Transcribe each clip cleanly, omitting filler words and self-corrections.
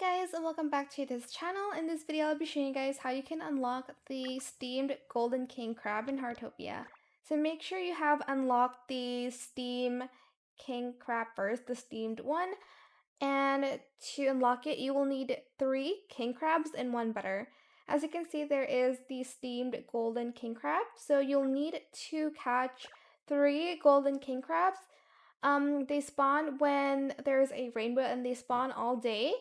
guys, and welcome back to this channel. In this video, I'll be showing you guys how you can unlock the steamed golden king crab in Heartopia. So make sure you have unlocked the steam king crab first, the steamed one. And to unlock it, you will need 3 king crabs and 1 butter. As you can see, there is the steamed golden king crab. So you'll need to catch 3 golden king crabs. They spawn when there's a rainbow and they spawn all day.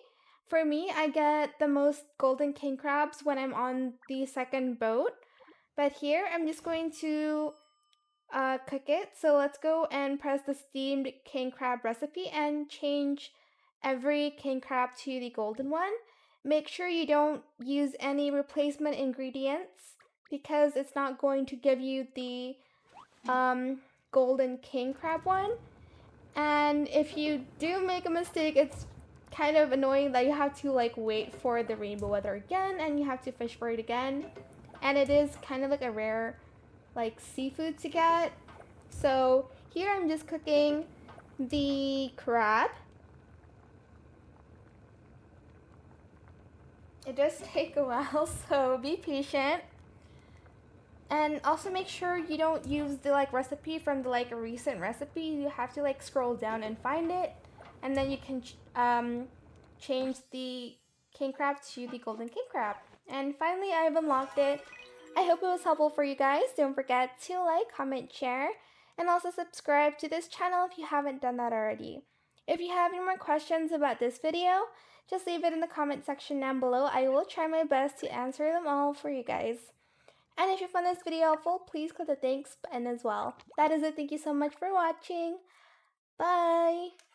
For me, I get the most golden king crabs when I'm on the second boat. But here, I'm just going to cook it. So let's go and press the steamed king crab recipe and change every king crab to the golden one. Make sure you don't use any replacement ingredients because it's not going to give you the golden king crab one. And if you do make a mistake, it's kind of annoying that you have to wait for the rainbow weather again and you have to fish for it again. And it is kind of like a rare seafood to get. So here I'm just cooking the crab. It does take a while, so be patient. And also make sure you don't use the recipe from the recent recipe. You have to scroll down and find it, and then you can change the king crab to the golden king crab. And finally, I've unlocked it. I hope it was helpful for you guys. Don't forget to like, comment, share, and also subscribe to this channel if you haven't done that already. If you have any more questions about this video, just leave it in the comment section down below. I will try my best to answer them all for you guys. And if you found this video helpful, please click the thanks button as well. That is it. Thank you so much for watching. Bye!